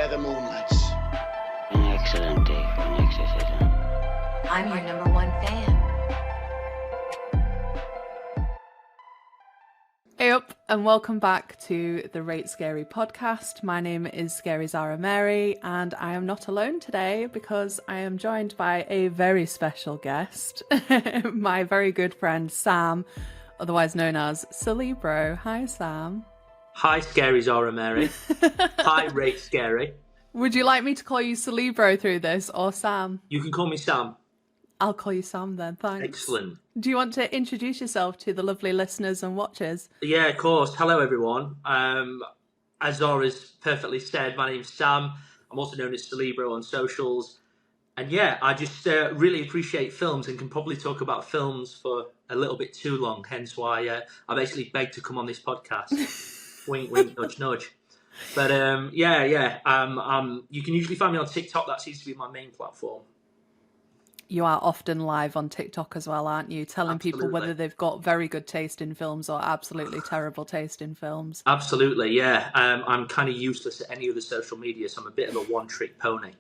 where the moon lights. An excellent day for an exorcism. I'm your number one fan. Hey up, and welcome back to the Rate Scary podcast. My name is Scary Zara Mary, and I am not alone today because I am joined by a very special guest, my very good friend Sam, otherwise known as Celebro. Hi, Sam. Hi, Scary Zara Mary. Hi, Rate Scary. Would you like me to call you Celebro through this, or Sam? You can call me Sam. I'll call you Sam then, thanks. Excellent. Do you want to introduce yourself to the lovely listeners and watchers? Yeah, of course. Hello, everyone. As Zara's perfectly said, my name's Sam. I'm also known as Celebro on socials. And yeah, I just really appreciate films and can probably talk about films for a little bit too long. Hence why I basically begged to come on this podcast. Wink, wink, nudge, nudge. But you can usually find me on TikTok. That seems to be my main platform. You are often live on TikTok as well, aren't you? Telling people whether they've got very good taste in films or absolutely terrible taste in films. Absolutely, yeah. I'm kind of useless at any other social media, so I'm a bit of a one-trick pony.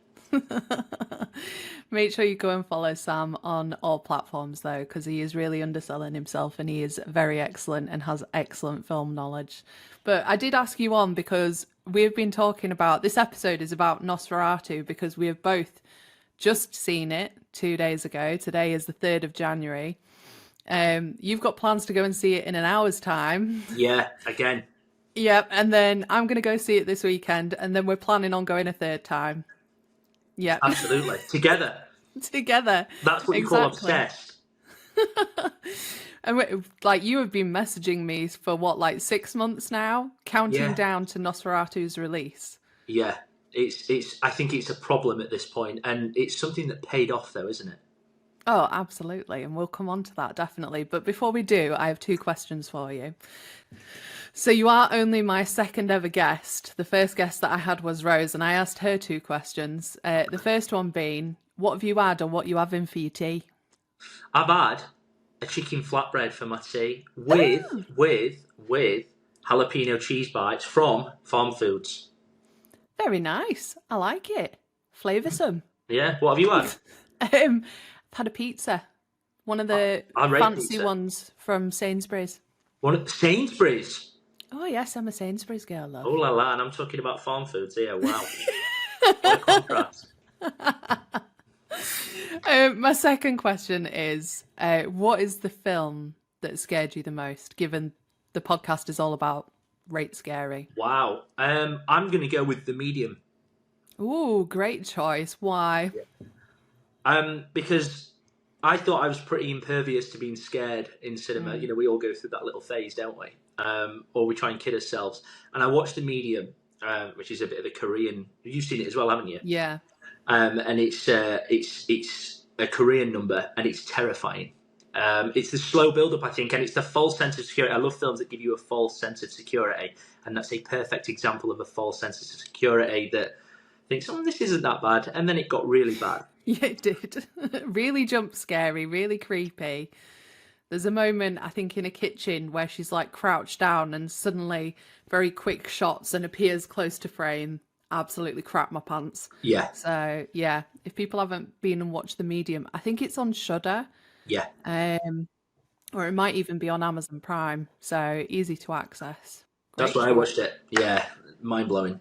Make sure you go and follow Sam on all platforms, though, because he is really underselling himself and he is very excellent and has excellent film knowledge. But I did ask you on because we've been talking about, this episode is about Nosferatu because we have both just seen it 2 days ago. Today is the 3rd of January. You've got plans to go and see it in an hour's time. Yeah, again. Yep, and then I'm going to go see it this weekend, and then we're planning on going a third time. Yeah, absolutely. Together. That's what you call obsessed. And you have been messaging me for 6 months now, counting down to Nosferatu's release. Yeah. I think it's a problem at this point, and it's something that paid off, though, isn't it? Oh, absolutely, and we'll come on to that definitely. But before we do, I have 2 questions for you. So you are only my second ever guest. The first guest that I had was Rose, and I asked her 2 questions. The first one being, what have you had or what you having for your tea? I've had a chicken flatbread for my tea with jalapeno cheese bites from Farm Foods. Very nice. I like it. Flavoursome. Yeah. What have you had? I've had a pizza. One of the fancy pizza. ones from Sainsbury's. One of Sainsbury's? Oh, yes, I'm a Sainsbury's girl, though. Oh, la la, and I'm talking about Farm Foods here. Wow. What a contrast. My second question is, what is the film that scared you the most, given the podcast is all about Rate Scary? Wow. I'm going to go with The Medium. Ooh, great choice. Why? Yeah. Because I thought I was pretty impervious to being scared in cinema. You know, we all go through that little phase, don't we? Or we try and kid ourselves. And I watched The Medium, which is a bit of a Korean. You've seen it as well, haven't you? Yeah. And it's a Korean number, and it's terrifying. It's the slow build-up, I think, and it's the false sense of security. I love films that give you a false sense of security, and that's a perfect example of a false sense of security that thinks, oh, this isn't that bad, and then it got really bad. Yeah, it did. Really jump scary, really creepy. There's a moment, I think, in a kitchen where she's crouched down and suddenly very quick shots and appears close to frame. Absolutely crap my pants. Yeah. So, yeah, if people haven't been and watched The Medium, I think it's on Shudder. Yeah. Or it might even be on Amazon Prime. So easy to access. That's where I watched it. Yeah. Mind-blowing.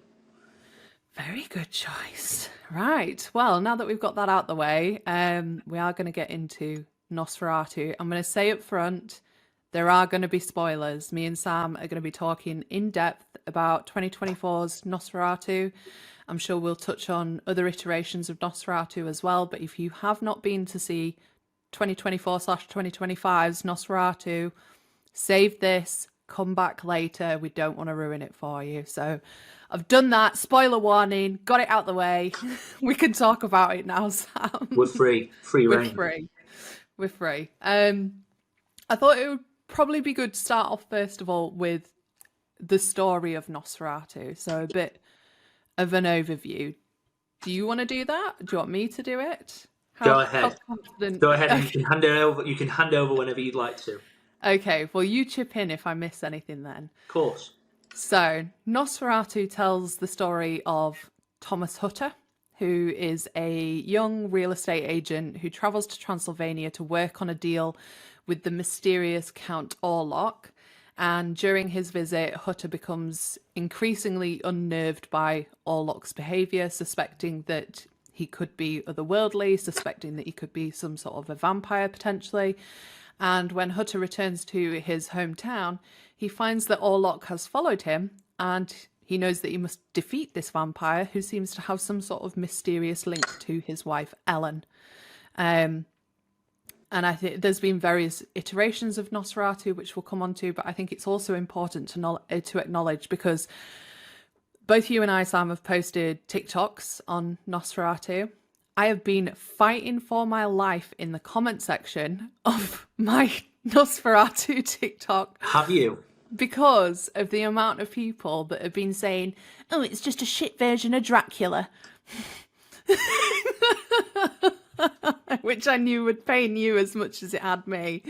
Very good choice. Right. Well, now that we've got that out the way, we are going to get into Nosferatu. I'm going to say up front, there are going to be spoilers. Me and Sam are going to be talking in depth about 2024's Nosferatu. I'm sure we'll touch on other iterations of Nosferatu as well. But if you have not been to see 2024/2025's Nosferatu, save this, come back later. We don't want to ruin it for you. So I've done that. Spoiler warning. Got it out the way. We can talk about it now, Sam. We're free. Free reign. We're free. I thought it would probably be good to start off, first of all, with the story of Nosferatu. So a bit of an overview. Do you want to do that? Do you want me to do it? Go ahead. Go ahead. Okay. You can hand it over. You can hand over whenever you'd like to. Okay. Well, you chip in if I miss anything then. Of course. So Nosferatu tells the story of Thomas Hutter, who is a young real estate agent who travels to Transylvania to work on a deal with the mysterious Count Orlok. And during his visit, Hutter becomes increasingly unnerved by Orlok's behaviour, suspecting that he could be otherworldly, suspecting that he could be some sort of a vampire potentially. And when Hutter returns to his hometown, he finds that Orlok has followed him, and he knows that he must defeat this vampire who seems to have some sort of mysterious link to his wife, Ellen. And I think there's been various iterations of Nosferatu, which we'll come on to, but I think it's also important to acknowledge, because both you and I, Sam, have posted TikToks on Nosferatu. I have been fighting for my life in the comment section of my Nosferatu TikTok. Have you? Because of the amount of people that have been saying, oh, it's just a shit version of Dracula. Which I knew would pain you as much as it had me.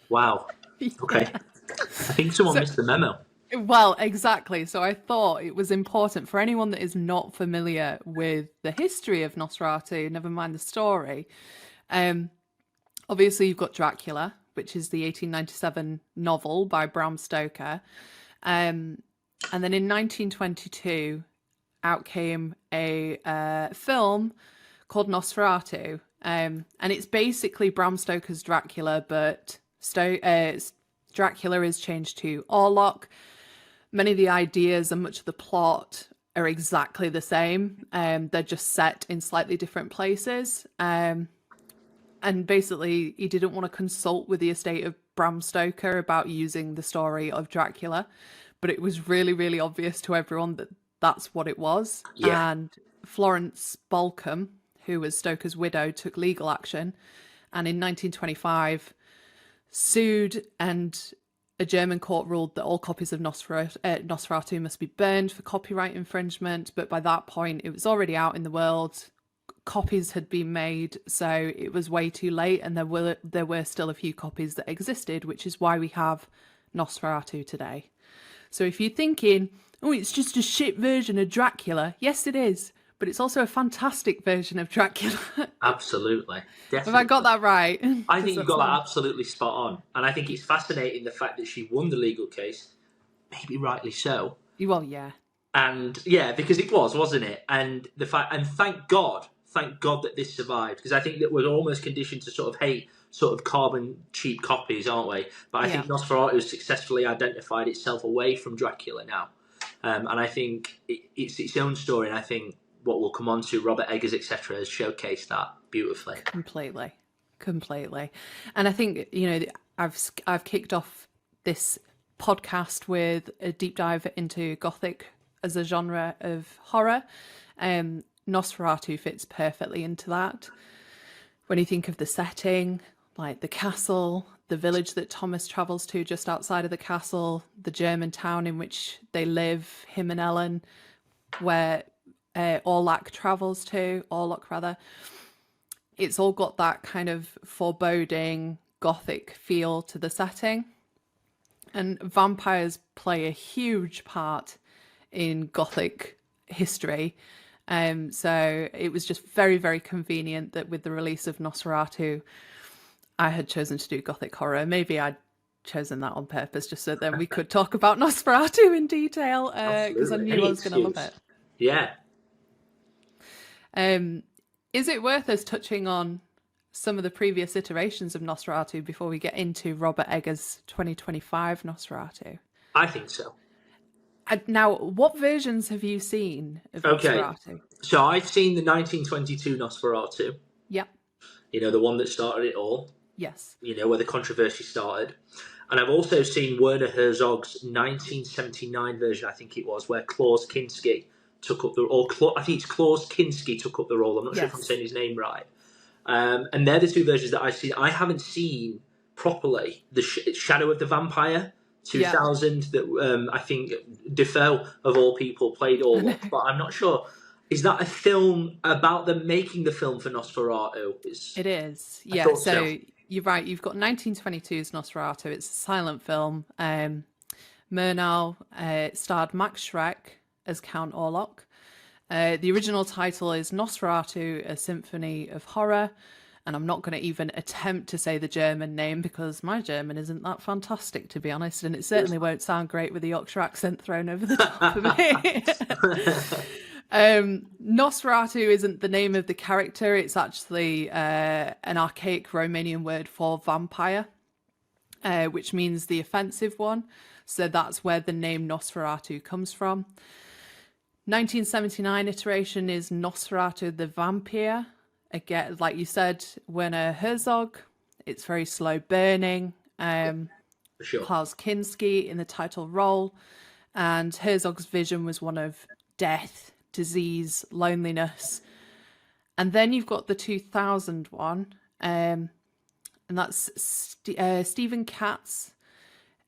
Wow. Okay. Yeah. I think someone missed the memo. Well, exactly. So I thought it was important for anyone that is not familiar with the history of Nosferatu, never mind the story. Obviously, you've got Dracula, which is the 1897 novel by Bram Stoker. And then in 1922, out came a film called Nosferatu. And it's basically Bram Stoker's Dracula, but Dracula is changed to Orlok. Many of the ideas and much of the plot are exactly the same. They're just set in slightly different places. And basically, he didn't want to consult with the estate of Bram Stoker about using the story of Dracula. But it was really, really obvious to everyone that that's what it was. Yeah. And Florence Balcom, who was Stoker's widow, took legal action. And in 1925, sued, and a German court ruled that all copies of Nosferatu must be burned for copyright infringement. But by that point, it was already out in the world. Copies had been made, so it was way too late, and there were still a few copies that existed, which is why we have Nosferatu today. So if you're thinking, oh, it's just a shit version of Dracula, yes, it is, but it's also a fantastic version of Dracula. Absolutely. Definitely. Have I got that right? I think you got that absolutely spot on. And I think it's fascinating the fact that she won the legal case, maybe rightly so. Well, yeah. And yeah, because it was, wasn't it? And the fact, and thank God that this survived, because I think that we're almost conditioned to sort of hate sort of carbon cheap copies, aren't we? But I think Nosferatu has successfully identified itself away from Dracula now. And I think it's its own story, and I think what we'll come on to, Robert Eggers, etc., has showcased that beautifully. Completely. And I think, I've kicked off this podcast with a deep dive into Gothic as a genre of horror. Nosferatu fits perfectly into that. When you think of the setting, like the castle, the village that Thomas travels to just outside of the castle, the German town in which they live, him and Ellen, where Orlok travels to, it's all got that kind of foreboding Gothic feel to the setting. And vampires play a huge part in Gothic history. So it was just very, very convenient that with the release of Nosferatu, I had chosen to do Gothic horror. Maybe I'd chosen that on purpose just so then we could talk about Nosferatu in detail, because I knew I was going to love it. Yeah. Is it worth us touching on some of the previous iterations of Nosferatu before we get into Robert Eggers' 2025 Nosferatu? I think so. Now, what versions have you seen of Nosferatu? So I've seen the 1922 Nosferatu. Yeah. The one that started it all. Yes. Where the controversy started. And I've also seen Werner Herzog's 1979 version, I think it was, where Klaus Kinski took up the role. I think it's Klaus Kinski took up the role. I'm not sure if I'm saying his name right. And they're the two versions that I've seen. I haven't seen properly the Shadow of the Vampire 2000 that I think Defoe, of all people, played Orlok. But I'm not sure. Is that a film about them making the film for Nosferatu? It is. Yeah. So you're right. You've got 1922's Nosferatu. It's a silent film. Murnau starred Max Schreck, as Count Orlok. The original title is Nosferatu, A Symphony of Horror. And I'm not going to even attempt to say the German name because my German isn't that fantastic, to be honest. And it certainly won't sound great with the Yorkshire accent thrown over the top of it. Nosferatu isn't the name of the character. It's actually an archaic Romanian word for vampire, which means the offensive one. So that's where the name Nosferatu comes from. 1979 iteration is Nosferatu the Vampire. Again, like you said, Werner Herzog. It's very slow burning. For sure. Klaus Kinski in the title role. And Herzog's vision was one of death, disease, loneliness. And then you've got the 2000 one. And that's Stephen Katz.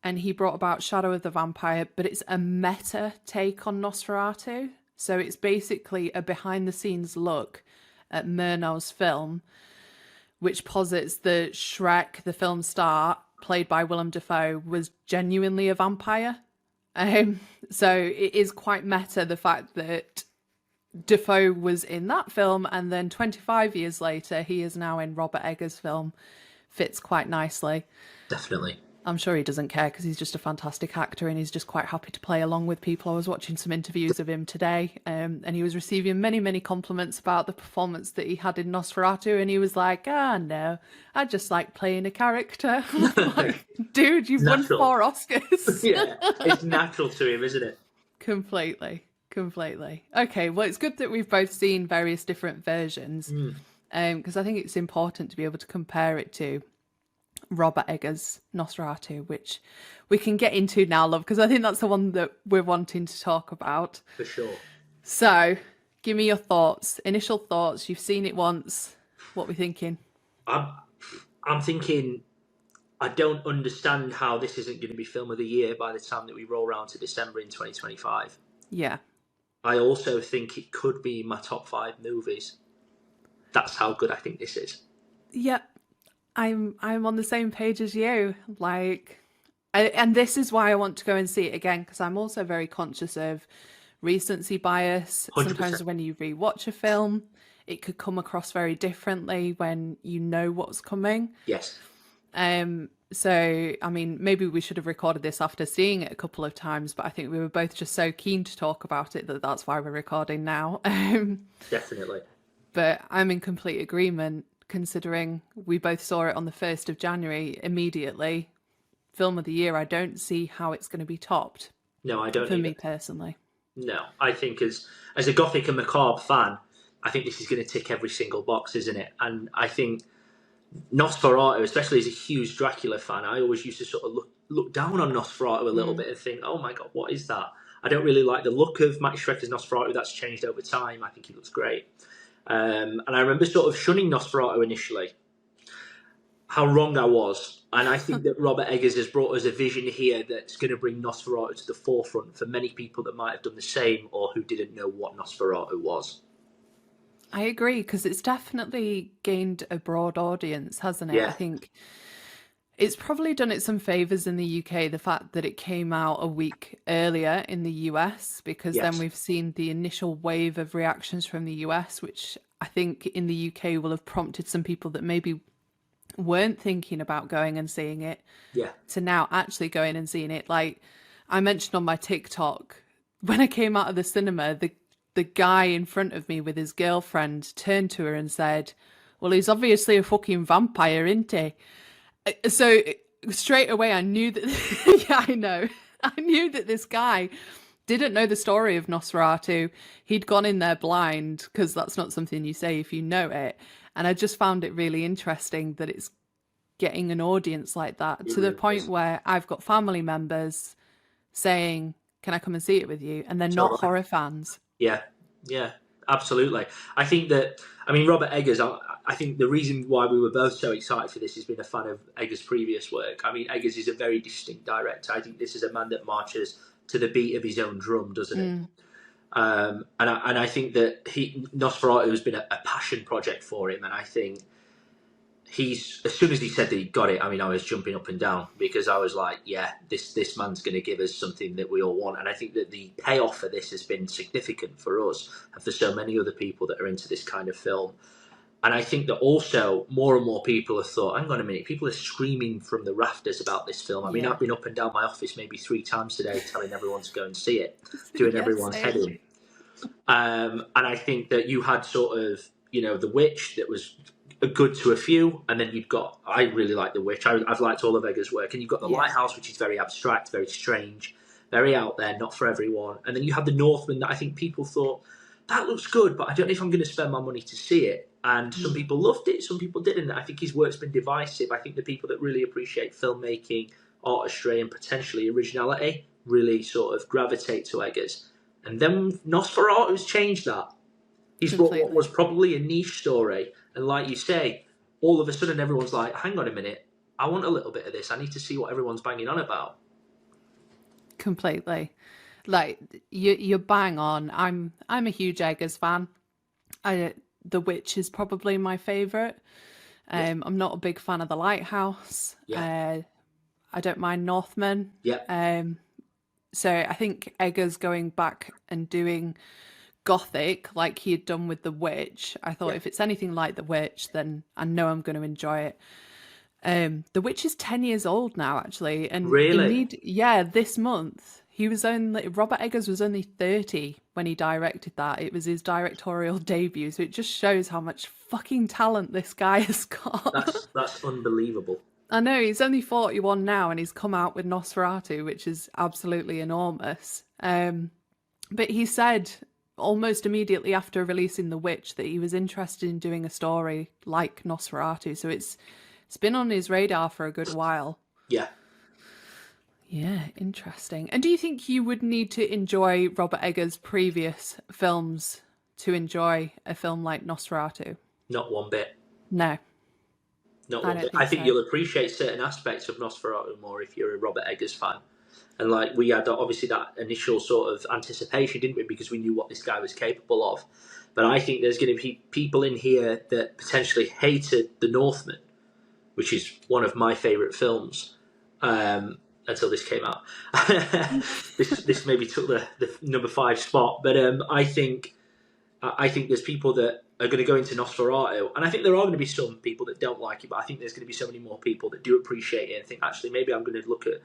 And he brought about Shadow of the Vampire. But it's a meta take on Nosferatu. So it's basically a behind-the-scenes look at Murnau's film, which posits that Shrek, the film star, played by Willem Dafoe, was genuinely a vampire. So it is quite meta, the fact that Dafoe was in that film, and then 25 years later, he is now in Robert Eggers' film. Fits quite nicely. Definitely. I'm sure he doesn't care because he's just a fantastic actor and he's just quite happy to play along with people. I was watching some interviews of him today and he was receiving many, many compliments about the performance that he had in Nosferatu, and he was like, no, I just like playing a character. Like, dude, you've won 4 Oscars. Yeah, it's natural to him, isn't it? Completely. Okay, well, it's good that we've both seen various different versions because I think it's important to be able to compare it to Robert Eggers' Nosferatu, which we can get into now, love, because I think that's the one that we're wanting to talk about. For sure. So, give me your thoughts, initial thoughts. You've seen it once. What are we thinking? I'm thinking I don't understand how this isn't going to be film of the year by the time that we roll around to December in 2025. Yeah. I also think it could be my top 5 movies. That's how good I think this is. Yeah. I'm on the same page as you. And this is why I want to go and see it again, because I'm also very conscious of recency bias. 100%. Sometimes when you rewatch a film, it could come across very differently when you know what's coming. Yes. So, I mean, maybe we should have recorded this after seeing it a couple of times, but I think we were both just so keen to talk about it that that's why we're recording now. Definitely. But I'm in complete agreement, considering we both saw it on the 1st of January immediately. Film of the year, I don't see how it's going to be topped. No, I don't For either. me personally. No, I think as a gothic and macabre fan, I think this is going to tick every single box, isn't it? And I think Nosferatu, especially as a huge Dracula fan, I always used to sort of look down on Nosferatu a little bit and think, oh my God, what is that? I don't really like the look of Max Schrecker's Nosferatu. That's changed over time. I think he looks great. And I remember sort of shunning Nosferatu initially. How wrong I was. And I think that Robert Eggers has brought us a vision here that's going to bring Nosferatu to the forefront for many people that might have done the same or who didn't know what Nosferatu was. I agree, because it's definitely gained a broad audience, hasn't it? Yeah. I think it's probably done it some favours in the UK, the fact that it came out a week earlier in the US, because Yes. then we've seen the initial wave of reactions from the US, which I think in the UK will have prompted some people that maybe weren't thinking about going and seeing it to now actually going and seeing it. Like I mentioned on my TikTok, when I came out of the cinema, the guy in front of me with his girlfriend turned to her and said, well, he's obviously a fucking vampire, isn't he? So straight away I knew that, yeah, I know. I knew that this guy didn't know the story of Nosferatu. He'd gone in there blind, because that's not something you say if you know it. And I just found it really interesting that it's getting an audience like that, to the point where I've got family members saying, can I come and see it with you? And they're not horror fans. Yeah, absolutely. I think that, Robert Eggers, I think the reason why we were both so excited for this is being a fan of Eggers' previous work. Eggers is a very distinct director. I think this is a man that marches to the beat of his own drum, doesn't it? And I think that Nosferatu has been a passion project for him, and I think he's, as soon as he said that he got it, I mean, I was jumping up and down because I was like, yeah, this man's going to give us something that we all want. And I think that the payoff for this has been significant for us and for so many other people that are into this kind of film. And I think that also more and more people have thought, hang on a minute, people are screaming from the rafters about this film. I mean, I've been up and down my office maybe 3 times today telling everyone to go and see it, doing everyone's head in. And I think that you had sort of, The Witch that was good to a few, and then you've got, I really like The Witch. I've liked all of Eggers' work. And you've got The Lighthouse, which is very abstract, very strange, very out there, not for everyone. And then you have The Northman that I think people thought, that looks good, but I don't know if I'm going to spend my money to see it. And some people loved it, some people didn't. I think his work's been divisive. I think the people that really appreciate filmmaking, artistry, and potentially originality really sort of gravitate to Eggers. And then Nosferatu's changed that. He's brought what was probably a niche story. And like you say, all of a sudden everyone's like, hang on a minute, I want a little bit of this. I need to see what everyone's banging on about. Completely. Like, you're bang on. I'm a huge Eggers fan. The Witch is probably my favourite. I'm not a big fan of The Lighthouse. I don't mind Northman. So I think Eggers going back and doing gothic like he had done with The Witch, I thought if it's anything like The Witch, then I know I'm going to enjoy it. The Witch is 10 years old now, actually. And really? This month. Robert Eggers was only 30 when he directed that. It was his directorial debut, so it just shows how much fucking talent this guy has got. That's unbelievable. I know, he's only 41 now and he's come out with Nosferatu, which is absolutely enormous. But he said almost immediately after releasing The Witch that he was interested in doing a story like Nosferatu, so it's been on his radar for a good while. Yeah, interesting. And do you think you would need to enjoy Robert Eggers' previous films to enjoy a film like Nosferatu? Not one bit. No. Not one bit. I think you'll appreciate certain aspects of Nosferatu more if you're a Robert Eggers fan. And like we had obviously that initial sort of anticipation, didn't we? Because we knew what this guy was capable of. But I think there's going to be people in here that potentially hated The Northman, which is one of my favourite films. Until this came out. this maybe took the number 5 spot, but I think there's people that are going to go into Nosferatu, and I think there are going to be some people that don't like it, but I think there's going to be so many more people that do appreciate it and think, actually, maybe I'm going to look at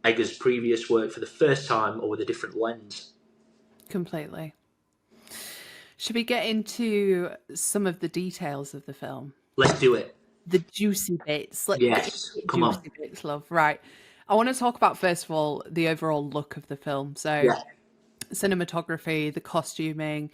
Eggers' previous work for the first time or with a different lens. Completely. Should we get into some of the details of the film? Let's do it. The juicy bits. Yes, come on. Juicy bits, love. Right. I want to talk about, first of all, the overall look of the film. So cinematography, the costuming,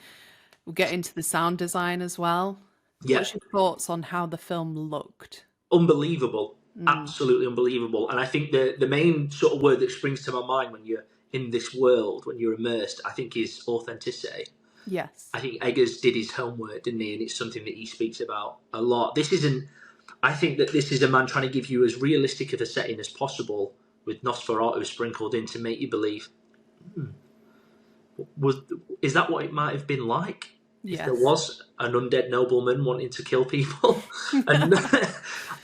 we'll get into the sound design as well. What's your thoughts on how the film looked? Unbelievable. Absolutely unbelievable. And I think the main sort of word that springs to my mind when you're in this world, when you're immersed, I think is authenticity. Yes. I think Eggers did his homework, didn't he? And it's something that he speaks about a lot. I think that this is a man trying to give you as realistic of a setting as possible with Nosferatu sprinkled in to make you believe, is that what it might have been like? Yes. If there was an undead nobleman wanting to kill people. and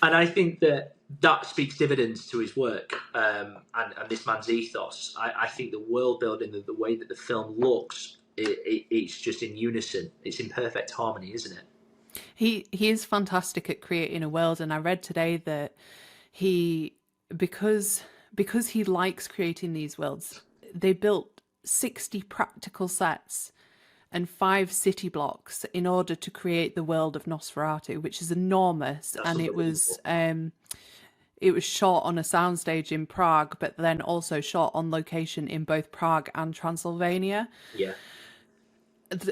I think that speaks dividends to his work and this man's ethos. I think the world building, the way that the film looks, it's just in unison. It's in perfect harmony, isn't it? He is fantastic at creating a world, and I read today that because he likes creating these worlds, they built 60 practical sets and 5 city blocks in order to create the world of Nosferatu, which is enormous. That's and it was shot on a soundstage in Prague, but then also shot on location in both Prague and Transylvania. Yeah.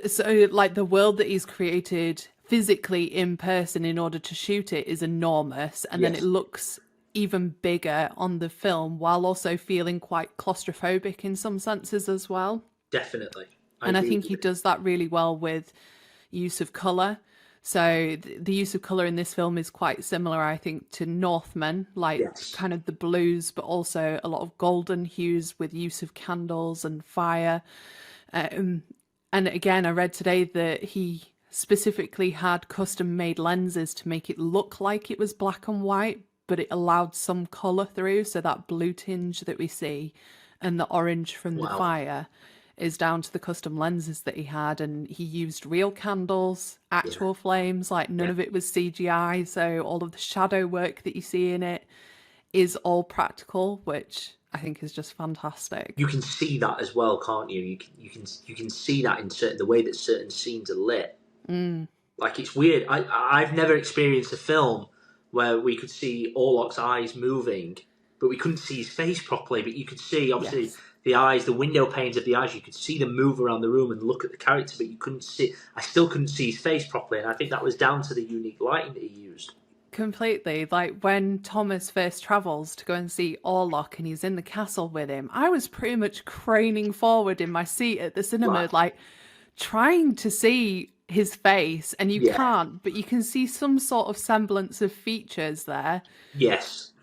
So, like, the world that he's created physically in person in order to shoot it is enormous, and then it looks even bigger on the film while also feeling quite claustrophobic in some senses as well. Definitely. I think he does that really well with use of colour. So the use of colour in this film is quite similar, I think, to Northman, like kind of the blues, but also a lot of golden hues with use of candles and fire. And again, I read today that he specifically had custom made lenses to make it look like it was black and white, but it allowed some colour through. So that blue tinge that we see and the orange from the fire is down to the custom lenses that he had. And he used real candles, actual flames, like none of it was CGI. So all of the shadow work that you see in it is all practical, which I think is just fantastic. You can see that as well, can't you? You can see that in the way that certain scenes are lit. Like, it's weird. I've never experienced a film where we could see Orlok's eyes moving, but we couldn't see his face properly. But you could see, obviously, the eyes, the window panes of the eyes. You could see them move around the room and look at the character, but you couldn't see. I still couldn't see his face properly, and I think that was down to the unique lighting that he used. Completely. Like when Thomas first travels to go and see Orlok and he's in the castle with him, I was pretty much craning forward in my seat at the cinema, like trying to see his face, and you can't, but you can see some sort of semblance of features there. Yes.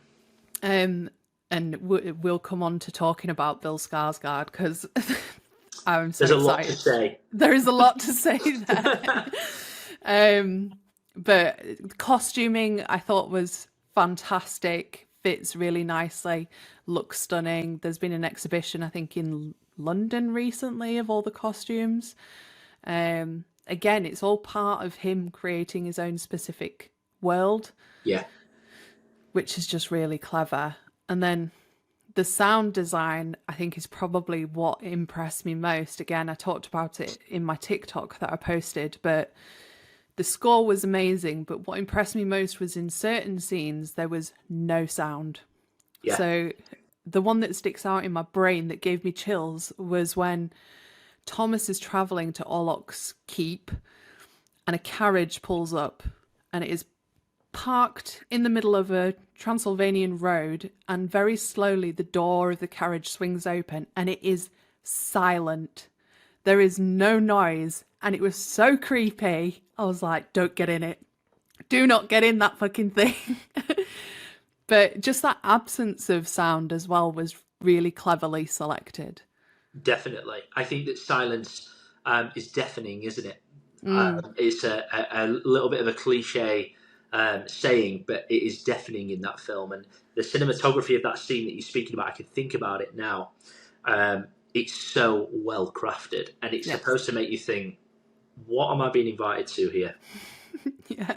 And we'll come on to talking about Bill Skarsgård, because I'm so There's excited. a lot to say. There is a lot to say there. But costuming, I thought, was fantastic. Fits really nicely. Looks stunning. There's been an exhibition, I think, in London recently of all the costumes. Again, it's all part of him creating his own specific world. Yeah. Which is just really clever. And then the sound design, I think, is probably what impressed me most. Again, I talked about it in my TikTok that I posted, but the score was amazing. But what impressed me most was in certain scenes, there was no sound. Yeah. So the one that sticks out in my brain that gave me chills was when Thomas is travelling to Orlok's keep and a carriage pulls up and it is parked in the middle of a Transylvanian road, and very slowly the door of the carriage swings open and it is silent. There is no noise, and it was so creepy. I was like, don't get in it. Do not get in that fucking thing. But just that absence of sound as well was really cleverly selected. Definitely. I think that silence is deafening, isn't it? It's a little bit of a cliche saying, but it is deafening in that film. And the cinematography of that scene that you're speaking about, I can think about it now. It's so well crafted, and it's supposed to make you think, what am I being invited to here? Yeah,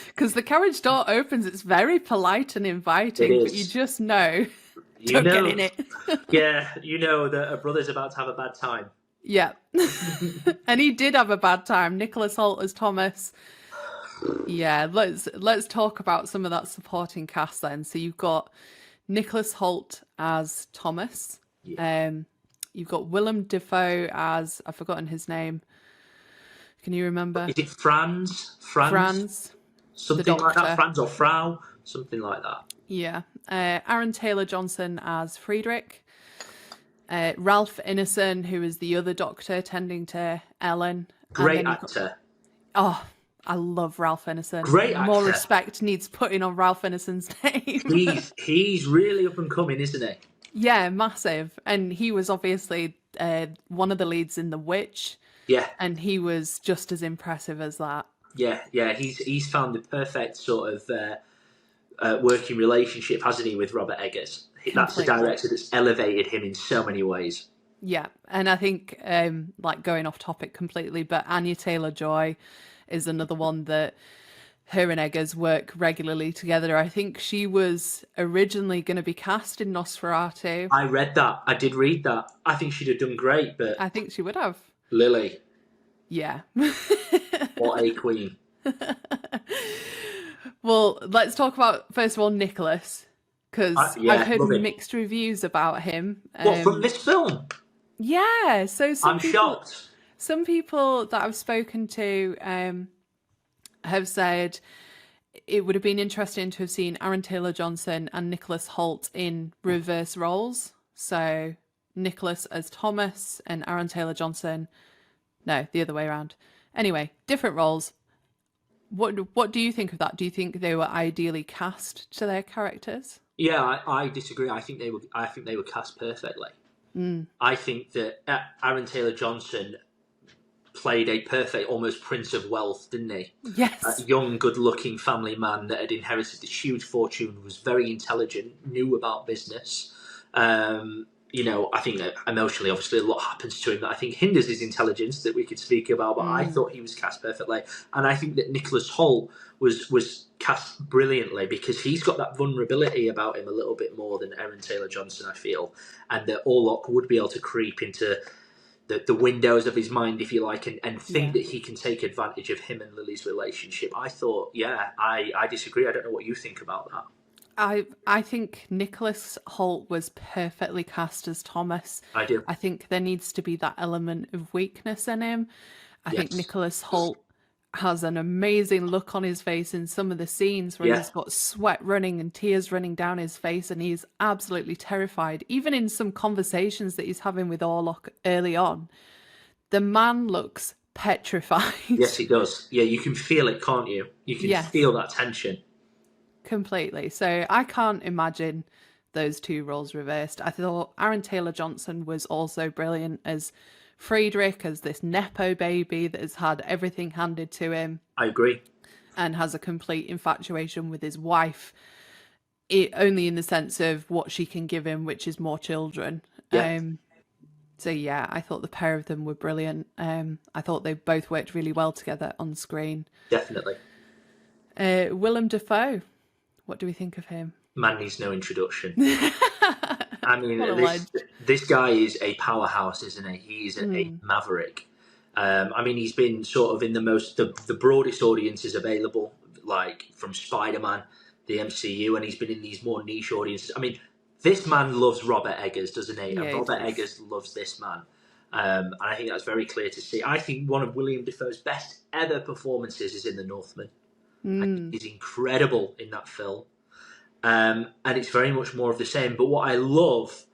because the carriage door opens, it's very polite and inviting, but you just know, don't get in it. Yeah, you know that a brother's about to have a bad time. Yeah. And he did have a bad time. Nicholas Hoult as Thomas. Yeah, let's talk about some of that supporting cast then. So you've got Nicholas Hoult as Thomas. Yeah. You've got Willem Dafoe as, I've forgotten his name. Can you remember? Is it Franz? Franz? Something like that. Franz or Frau? Something like that. Yeah. Aaron Taylor-Johnson as Friedrich. Ralph Ineson, who is the other doctor tending to Ellen. Great actor. Oh, I love Ralph Ineson. Great actor. More respect needs putting on Ralph Ineson's name. He's really up and coming, isn't he? Yeah, massive. And he was obviously one of the leads in The Witch. Yeah. And he was just as impressive as that. Yeah. He's found the perfect sort of working relationship, hasn't he, with Robert Eggers? That's the director that's elevated him in so many ways. Yeah. And I think, like going off topic completely, but Anya Taylor-Joy is another one that her and Eggers work regularly together. I think she was originally going to be cast in Nosferatu. I read that. I did read that. I think she'd have done great, but I think she would have. Lily. Yeah. What a queen. Well, let's talk about, first of all, Nicholas, because I've heard mixed reviews about him. What, from this film? Yeah. So I'm shocked. Some people that I've spoken to have said it would have been interesting to have seen Aaron Taylor-Johnson and Nicholas Hoult in reverse roles. So Nicholas as Thomas and Aaron Taylor-Johnson, no, the other way around. Anyway, different roles. What do you think of that? Do you think they were ideally cast to their characters? Yeah, I disagree. I think they were cast perfectly. I think that Aaron Taylor-Johnson played a perfect, almost Prince of Wealth, didn't he? Yes. A young, good-looking family man that had inherited this huge fortune, was very intelligent, knew about business. I think that emotionally, obviously, a lot happens to him that I think hinders his intelligence that we could speak about. But I thought he was cast perfectly, and I think that Nicholas Hoult was cast brilliantly because he's got that vulnerability about him a little bit more than Aaron Taylor-Johnson, I feel, and that Orlok would be able to creep into the windows of his mind, if you like, and think that he can take advantage of him and Lily's relationship. I thought, I disagree. I don't know what you think about that. I think Nicholas Hoult was perfectly cast as Thomas. I do. I think there needs to be that element of weakness in him. I think Nicholas Hoult has an amazing look on his face in some of the scenes where he's got sweat running and tears running down his face, and he's absolutely terrified. Even in some conversations that he's having with Orlok early on, the man looks petrified. Yes, he does. Yeah, you can feel it, can't you? You can feel that tension. Completely. So I can't imagine those two roles reversed. I thought Aaron Taylor-Johnson was also brilliant as Friedrich, as this Nepo baby that has had everything handed to him. I agree. And has a complete infatuation with his wife, only in the sense of what she can give him, which is more children. Yeah. I thought the pair of them were brilliant. I thought they both worked really well together on screen. Definitely. Willem Dafoe. What do we think of him? Man needs no introduction. I mean, this guy is a powerhouse, isn't he? He's a maverick. He's been sort of in the broadest audiences available, like from Spider-Man, the MCU, and he's been in these more niche audiences. I mean, this man loves Robert Eggers, doesn't he? Yeah, and Robert Eggers loves this man. And I think that's very clear to see. I think one of William Dafoe's best ever performances is in The Northman. He's incredible in that film. And it's very much more of the same. But what I love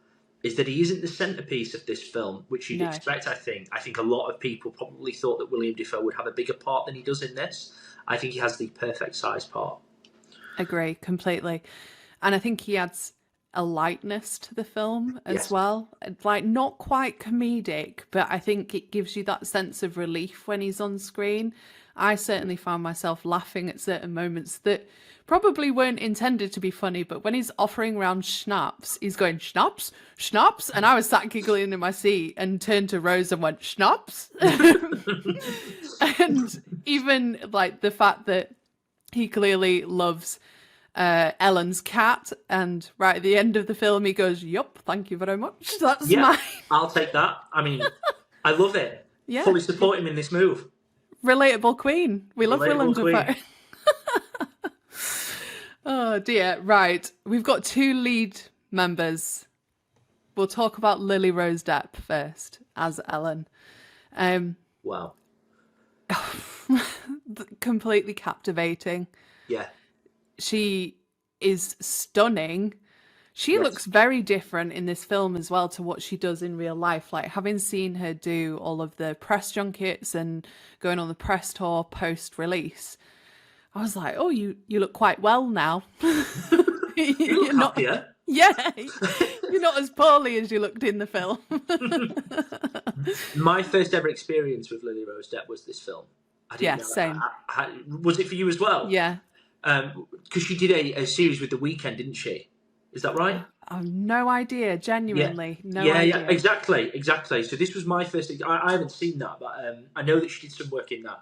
is that he isn't the centerpiece of this film, which you'd expect, I think. I think a lot of people probably thought that William Dafoe would have a bigger part than he does in this. I think he has the perfect size part. Agree, completely. And I think he adds a lightness to the film as well. Like, not quite comedic, but I think it gives you that sense of relief when he's on screen. I certainly found myself laughing at certain moments that probably weren't intended to be funny, but when he's offering round schnapps, he's going, schnapps, schnapps, and I was sat giggling in my seat and turned to Rose and went, schnapps. And even like the fact that he clearly loves Ellen's cat, and right at the end of the film he goes, yup, thank you very much, that's mine. I'll take that. I mean, I love it. Fully support him in this move. Relatable queen. We love Willem Dafoe. Oh dear. Right. We've got two lead members. We'll talk about Lily Rose Depp first as Ellen. Wow. Completely captivating. Yeah. She is stunning. She looks very different in this film as well to what she does in real life. Like, having seen her do all of the press junkets and going on the press tour post-release, I was like, oh, you look quite well now. You're not happier. Yeah, you're not as poorly as you looked in the film. My first ever experience with Lily Rose Depp was this film. Same. Was it for you as well? Yeah. Because she did a series with The Weeknd, didn't she? Is that right? I've no idea, genuinely. No idea. Yeah, exactly. So this was my first... I haven't seen that, but I know that she did some work in that.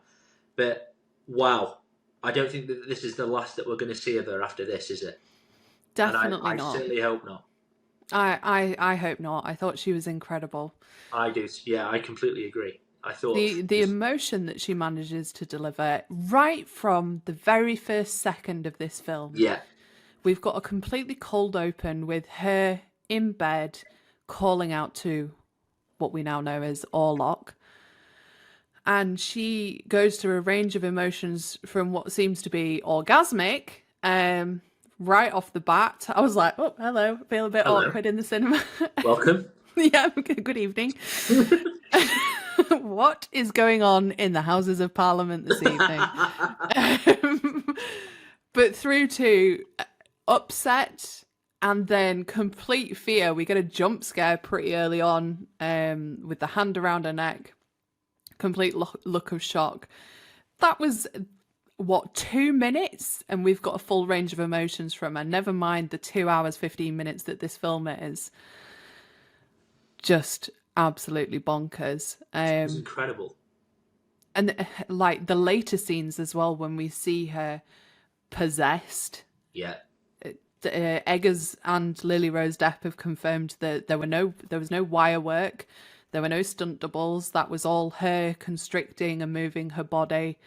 But, wow. I don't think that this is the last that we're going to see of her after this, is it? Definitely I not. I certainly hope not. I hope not. I thought she was incredible. I do. Yeah, I completely agree. I thought... The emotion that she manages to deliver right from the very first second of this film. Yeah. We've got a completely cold open with her in bed calling out to what we now know as Orlok. And she goes through a range of emotions from what seems to be orgasmic right off the bat. I was like, oh, hello. I feel a bit awkward in the cinema. Welcome. Yeah, good evening. What is going on in the Houses of Parliament this evening? But through to upset and then complete fear. We get a jump scare pretty early on with the hand around her neck. complete look of shock. That was, what, 2 minutes? And we've got a full range of emotions from her. Never mind the 2 hours, 15 minutes that this film is. Just absolutely bonkers. It was incredible. And like the later scenes as well, when we see her possessed. Yeah. Eggers and Lily Rose Depp have confirmed that there was no wire work, there were no stunt doubles. That was all her constricting and moving her body.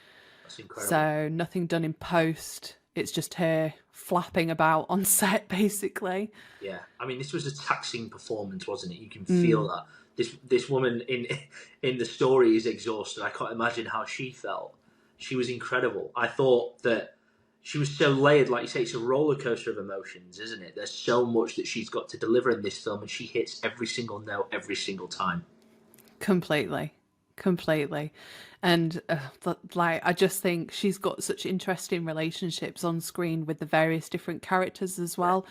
That's incredible. So nothing done in post. It's just her flapping about on set, basically. Yeah, I mean, this was a taxing performance, wasn't it? You can feel that this woman in the story is exhausted. I can't imagine how she felt. She was incredible. I thought that she was so layered, like you say, it's a roller coaster of emotions, isn't it? There's so much that she's got to deliver in this film, and she hits every single note every single time. Completely. And like, I just think she's got such interesting relationships on screen with the various different characters as well.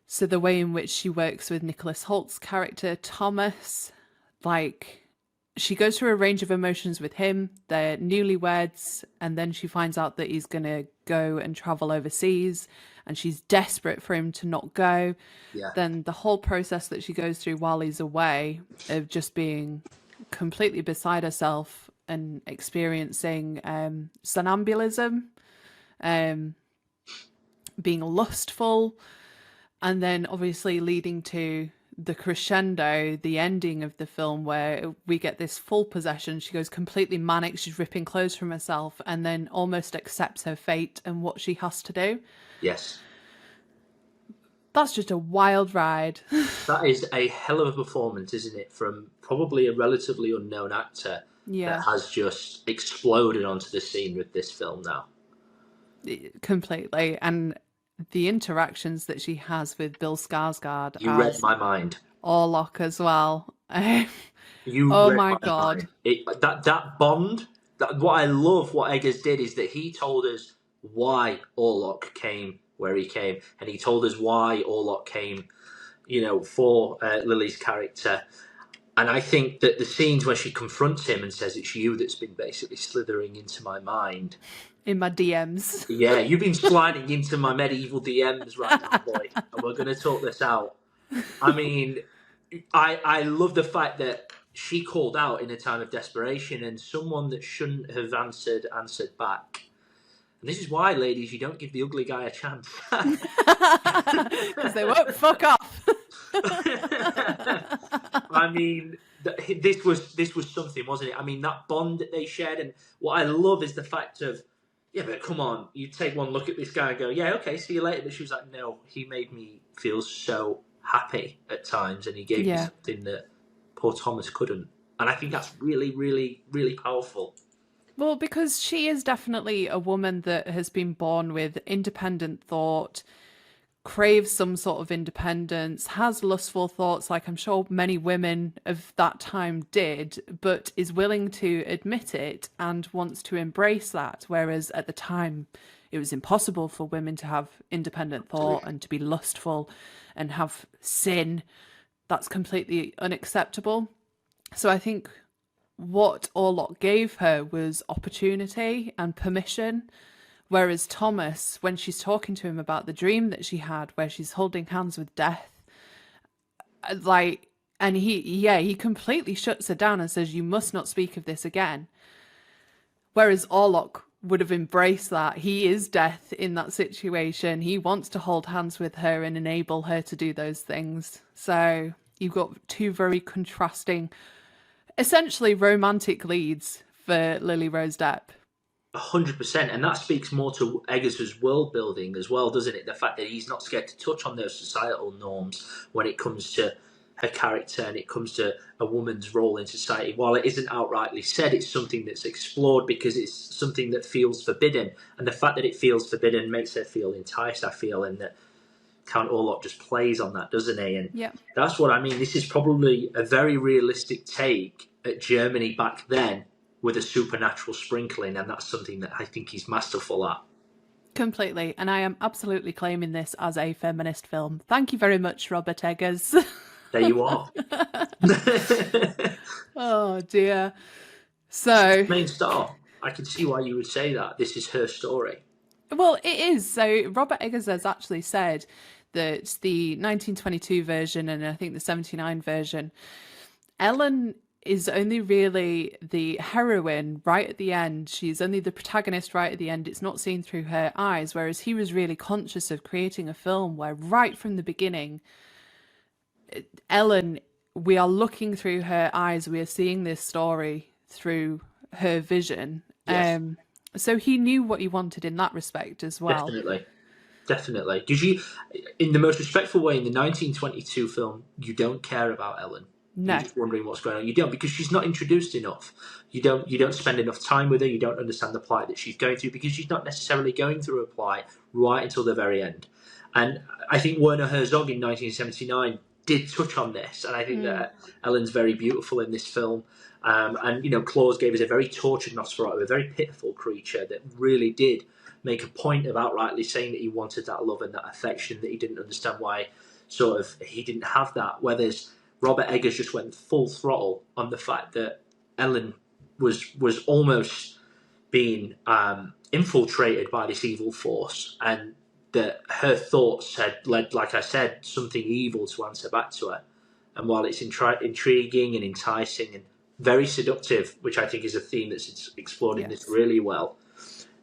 So the way in which she works with Nicholas Holt's character, Thomas, like, she goes through a range of emotions with him. They're newlyweds, and then she finds out that he's going to go and travel overseas, and she's desperate for him to not go. Yeah. Then the whole process that she goes through while he's away of just being completely beside herself and experiencing somnambulism, being lustful, and then obviously leading to the crescendo, the ending of the film, where we get this full possession. She goes completely manic. She's ripping clothes from herself and then almost accepts her fate and what she has to do. Yes. That's just a wild ride. That is a hell of a performance, isn't it? From probably a relatively unknown actor that has just exploded onto the scene with this film now. Completely. And the interactions that she has with Bill Skarsgård. You read my mind. Orlok as well. Oh my God. That bond, what I love what Eggers did is that he told us why Orlok came where he came, and he told us why Orlok came, for Lily's character. And I think that the scenes where she confronts him and says, "It's you that's been basically slithering into my mind. In my DMs. Yeah, you've been sliding into my medieval DMs right now, boy, and we're going to talk this out." I mean, I love the fact that she called out in a time of desperation, and someone that shouldn't have answered back. And this is why, ladies, you don't give the ugly guy a chance. Because they won't fuck off. I mean, this was something, wasn't it? I mean, that bond that they shared, and what I love is the fact of, yeah, but come on, you take one look at this guy and go, yeah, okay, see you later. But she was like, no, he made me feel so happy at times, and he gave me something that poor Thomas couldn't. And I think that's really, really, really powerful. Well, because she is definitely a woman that has been born with independent thought, craves some sort of independence, has lustful thoughts, like I'm sure many women of that time did, but is willing to admit it and wants to embrace that. Whereas at the time, it was impossible for women to have independent thought and to be lustful and have sin. That's completely unacceptable. So I think what Orlok gave her was opportunity and permission. Whereas Thomas, when she's talking to him about the dream that she had, where she's holding hands with death, and he completely shuts her down and says, "You must not speak of this again." Whereas Orlok would have embraced that. He is death in that situation. He wants to hold hands with her and enable her to do those things. So you've got two very contrasting, essentially romantic leads for Lily Rose Depp. 100%, and that speaks more to Eggers' world building as well, doesn't it? The fact that he's not scared to touch on those societal norms when it comes to her character and it comes to a woman's role in society. While it isn't outrightly said, it's something that's explored because it's something that feels forbidden, and the fact that it feels forbidden makes her feel enticed, I feel, and that Count Orlok just plays on that, doesn't he? And that's what I mean. This is probably a very realistic take at Germany back then, with a supernatural sprinkling, and that's something that I think he's masterful at. Completely, and I am absolutely claiming this as a feminist film. Thank you very much, Robert Eggers. There you are. Oh dear. So, Main star. I can see why you would say that. This is her story. well, it is. So Robert Eggers has actually said that the 1922 version and I think the 79 version, Ellen is only really the heroine right at the end. She's only the protagonist right at the end. It's not seen through her eyes, whereas he was really conscious of creating a film where right from the beginning, Ellen, we are looking through her eyes. We are seeing this story through her vision. Yes. So he knew what he wanted in that respect as well. Definitely. Did you, in the most respectful way, in the 1922 film, you don't care about Ellen. No. You're just wondering what's going on. You don't, because she's not introduced enough. You don't spend enough time with her. You don't understand the plight that she's going through, because she's not necessarily going through a plight right until the very end. And I think Werner Herzog in 1979 did touch on this, and I think that Ellen's very beautiful in this film. And Claus gave us a very tortured Nosferatu, a very pitiful creature that really did make a point of outrightly saying that he wanted that love and that affection, that he didn't understand why he didn't have that. Whereas Robert Eggers just went full throttle on the fact that Ellen was almost being infiltrated by this evil force, and that her thoughts had led, like I said, something evil to answer back to her. And while it's intriguing and enticing and very seductive, which I think is a theme that's explored in this really well,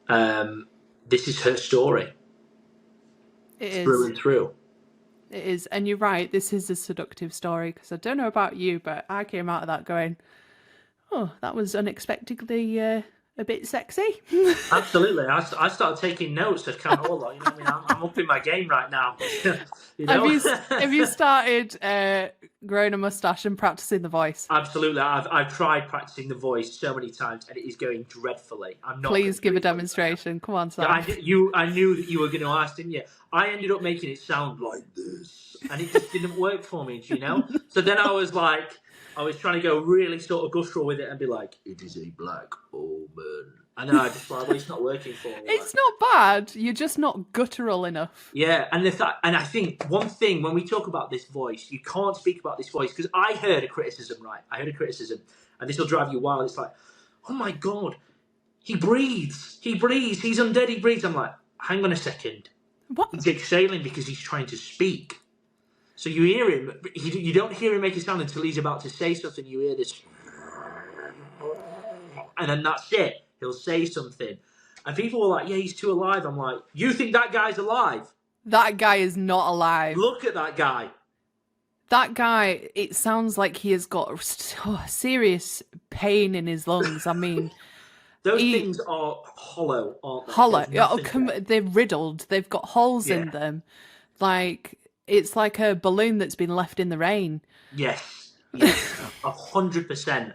this is her story. It through is. And through. It is. And you're right, this is a seductive story, because I don't know about you, but I came out of that going, oh, that was unexpectedly a bit sexy. Absolutely. I started taking notes of kind of, you know what I mean? I'm up in my game right now. You know? Have you started growing a mustache and practicing the voice? Absolutely. I've tried practicing the voice so many times, and it is going dreadfully. I'm not. Please give a demonstration. Come on, Sam. Yeah, I knew that you were going to ask, didn't you? I ended up making it sound like this, and it just didn't work for me, do you know? So then I was trying to go really sort of guttural with it and be like, it is a black omen. And then I just like, well, it's not working for me. It's not bad. You're just not guttural enough. Yeah, and I think one thing, when we talk about this voice, you can't speak about this voice, because I heard a criticism, right? I heard a criticism, and this will drive you wild. It's like, oh my God, he breathes. He's undead, he breathes. I'm like, hang on a second. What? He's exhaling because he's trying to speak. So you hear him, you don't hear him make a sound until he's about to say something. You hear this, and then that's it. He'll say something. And people were like, yeah, he's too alive. I'm like, you think that guy's alive? That guy is not alive. Look at that guy. That guy, it sounds like he has got serious pain in his lungs. I mean... Those things are hollow, aren't they? Hollow. They're riddled. They've got holes in them. Like, it's like a balloon that's been left in the rain. Yes. 100%.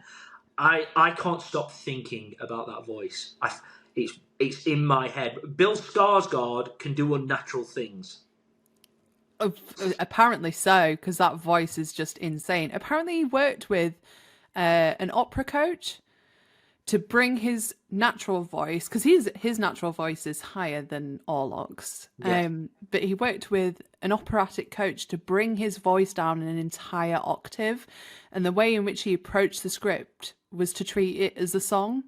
I can't stop thinking about that voice. It's in my head. Bill Skarsgård can do unnatural things. Apparently so, because that voice is just insane. Apparently he worked with an opera coach to bring his natural voice, because his natural voice is higher than Orlok's. Yes. But he worked with an operatic coach to bring his voice down an entire octave. And the way in which he approached the script was to treat it as a song.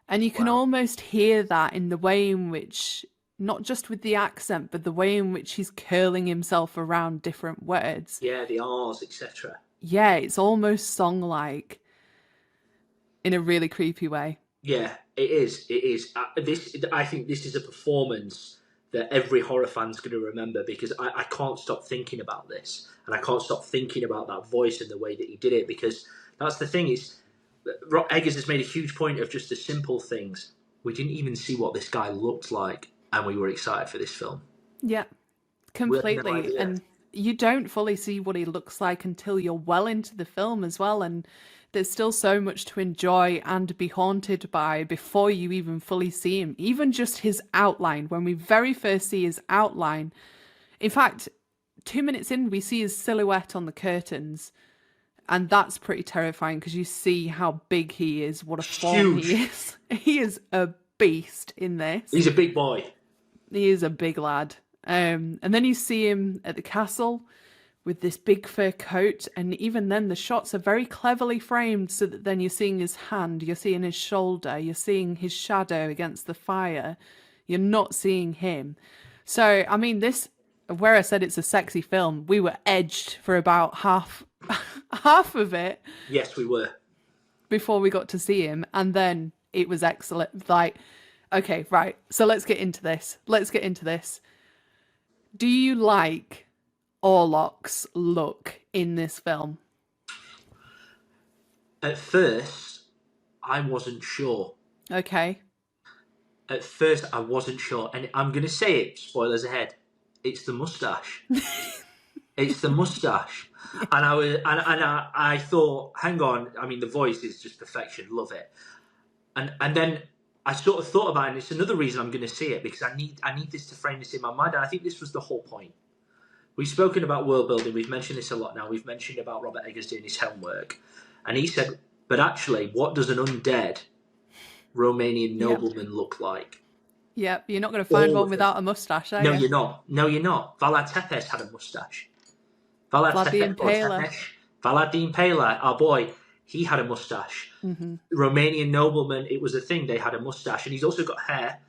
And you can almost hear that in the way in which, not just with the accent, but the way in which he's curling himself around different words. Yeah, the R's, etc. Yeah, it's almost song-like in a really creepy way. Yeah, it is. It is. I think this is a performance that every horror fan's going to remember, because I can't stop thinking about this, and I can't stop thinking about that voice and the way that he did it, because that's the thing is, Eggers has made a huge point of just the simple things. We didn't even see what this guy looked like, and we were excited for this film. Yeah, completely. No, and you don't fully see what he looks like until you're well into the film as well, and there's still so much to enjoy and be haunted by before you even fully see him. Even just his outline, when we very first see his outline. In fact, 2 minutes in, we see his silhouette on the curtains. And that's pretty terrifying, because you see how big he is, what a form he is. He is a beast in this. He's a big boy. He is a big lad. And then you see him at the castle with this big fur coat, and even then the shots are very cleverly framed so that then you're seeing his hand, you're seeing his shoulder, you're seeing his shadow against the fire. You're not seeing him. So, I mean, this, where I said it's a sexy film, we were edged for about half of it. Yes, we were. Before we got to see him, and then it was excellent. Like, okay, right, so let's get into this. Do you like Orlok's look in this film? At first, I wasn't sure. Okay. At first, I wasn't sure. And I'm going to say it, spoilers ahead. It's the moustache. It's the moustache. And I thought, hang on, I mean, the voice is just perfection, love it. And then I sort of thought about it, and it's another reason I'm going to see it, because I need this to frame this in my mind, and I think this was the whole point. We've spoken about world building, we've mentioned this a lot now, we've mentioned about Robert Eggers doing his homework, and he said, but actually, what does an undead Romanian nobleman look like? Yep, you're not going to find one without a moustache, are you? No, you're not. No, you're not. Vlad Tepes had a moustache. Vlad the Impaler. Vlad the Impaler, our boy, he had a moustache. Mm-hmm. Romanian nobleman, it was a thing, they had a moustache. And he's also got hair.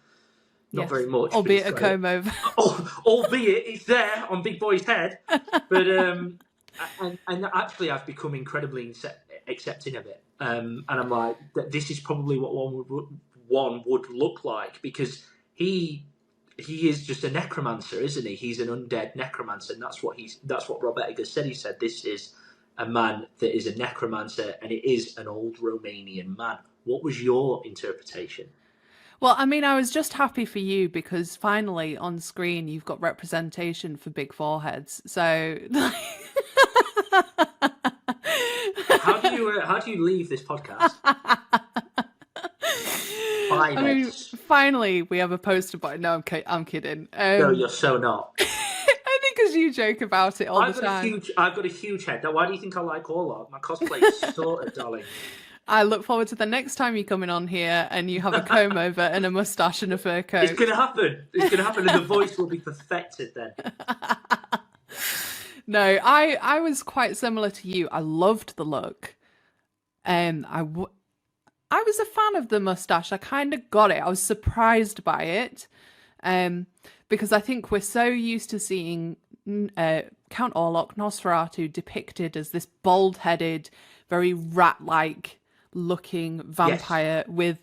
Not very much. Albeit a comb over. Albeit it's there on Big Boy's head. But and actually I've become incredibly accepting of it. And I'm like, this is probably what one would look like, because he is just a necromancer, isn't he? He's an undead necromancer, and that's what Robert Eggers said. He said this is a man that is a necromancer, and it is an old Romanian man. What was your interpretation? Well, I mean, I was just happy for you, because finally on screen you've got representation for big foreheads. So how do you leave this podcast? I mean, finally we have a poster boy. No, I'm kidding. No, you're so not. I think because you joke about it all the time. I've got a huge head. Now, why do you think I like Orlok? My cosplay is sorted, darling. I look forward to the next time you're coming on here and you have a comb over and a moustache and a fur coat. It's going to happen. It's going to happen, and the voice will be perfected then. No, I was quite similar to you. I loved the look. I was a fan of the moustache. I kind of got it. I was surprised by it, because I think we're so used to seeing Count Orlok, Nosferatu, depicted as this bald-headed, very rat-like looking vampire with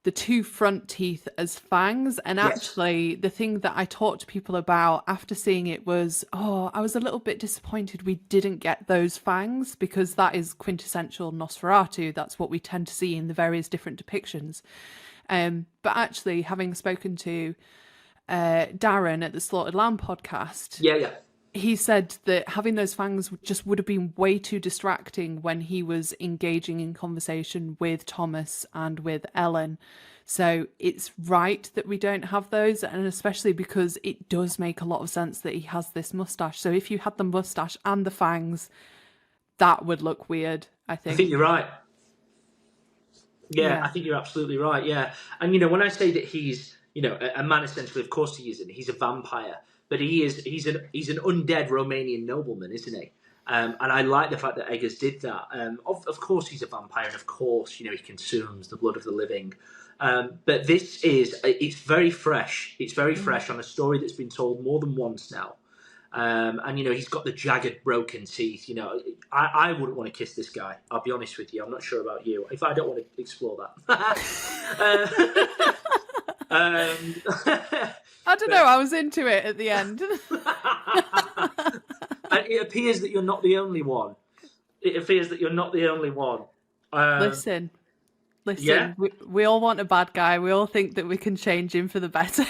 the two front teeth as fangs. And actually, the thing that I talked to people about after seeing it was, I was a little bit disappointed we didn't get those fangs, because that is quintessential Nosferatu. That's what we tend to see in the various different depictions. But actually, having spoken to Darren at the Slaughtered Lamb podcast, he said that having those fangs just would have been way too distracting when he was engaging in conversation with Thomas and with Ellen. So it's right that we don't have those, and especially because it does make a lot of sense that he has this moustache. So if you had the moustache and the fangs, that would look weird, I think. I think you're right. Yeah, I think you're absolutely right, yeah. And, when I say that he's, a man essentially, of course he isn't. He's a vampire. But he's an undead Romanian nobleman, isn't he? And I like the fact that Eggers did that. Of course he's a vampire, and of course, he consumes the blood of the living. But it's very fresh. It's very fresh on a story that's been told more than once now. And, he's got the jagged, broken teeth. I wouldn't want to kiss this guy. I'll be honest with you. I'm not sure about you. If I don't want to explore that. I don't know. I was into it at the end. And it appears that you're not the only one. Listen. Yeah? We all want a bad guy. We all think that we can change him for the better.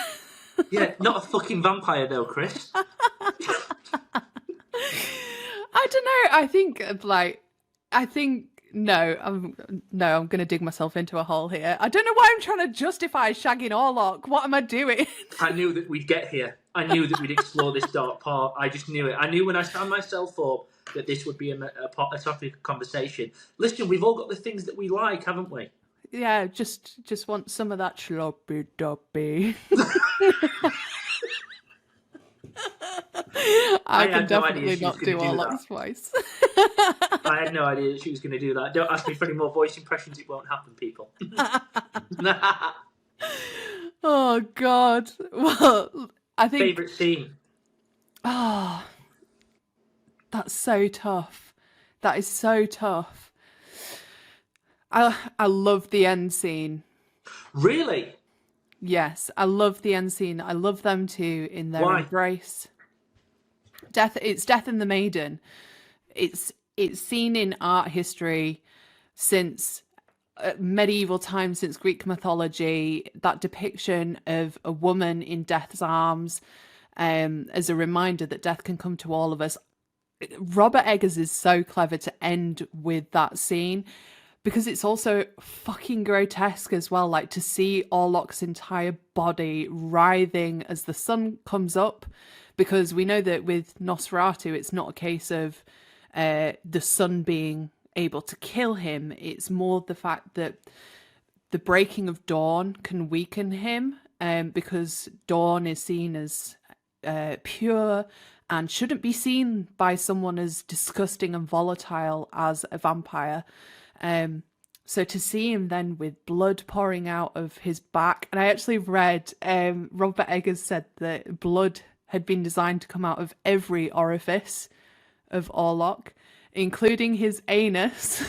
Yeah, not a fucking vampire though, Chris. I don't know. I'm going to dig myself into a hole here. I don't know why I'm trying to justify shagging Orlok. What am I doing? I knew that we'd get here. I knew that we'd explore this dark part. I just knew it. I knew when I signed myself up that this would be a topic of conversation. Listen, we've all got the things that we like, haven't we? Yeah, just want some of that sloppy doppy. I can had no idea definitely she was not going do to do that. Orlok's voice. I had no idea that she was going to do that. Don't ask me for any more voice impressions. It won't happen, people. Oh God. Well, I think. Favorite scene? Oh, that's so tough. That is so tough. I love the end scene. Really? Yes, I love the end scene. I love them two in their Why? embrace. Death. It's Death and the Maiden. It's seen in art history since medieval times, since Greek mythology. That depiction of a woman in death's arms, as a reminder that death can come to all of us. Robert Eggers is so clever to end with that scene, because it's also fucking grotesque as well. Like, to see Orlok's entire body writhing as the sun comes up, because we know that with Nosferatu, it's not a case of the sun being able to kill him. It's more the fact that the breaking of dawn can weaken him, because dawn is seen as pure and shouldn't be seen by someone as disgusting and volatile as a vampire. So to see him then with blood pouring out of his back, and I actually read Robert Eggers said that blood had been designed to come out of every orifice of Orlok, including his anus.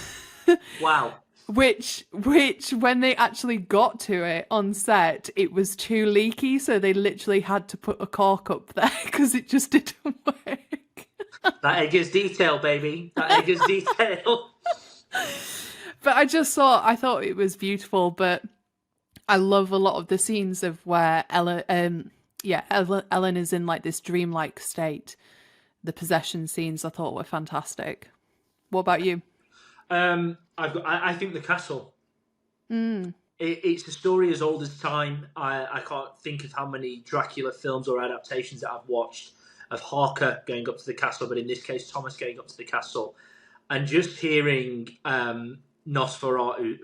Wow. Which when they actually got to it on set, it was too leaky, so they literally had to put a cork up there because it just didn't work. That Eggers detail, baby. That Eggers detail. But I thought it was beautiful. But I love a lot of the scenes of where Ellen is in like this dreamlike state. The possession scenes I thought were fantastic. What about you? I think the castle. It's a story as old as time. I can't think of how many Dracula films or adaptations that I've watched of Harker going up to the castle, but in this case, Thomas going up to the castle, and just hearing Nosferatu,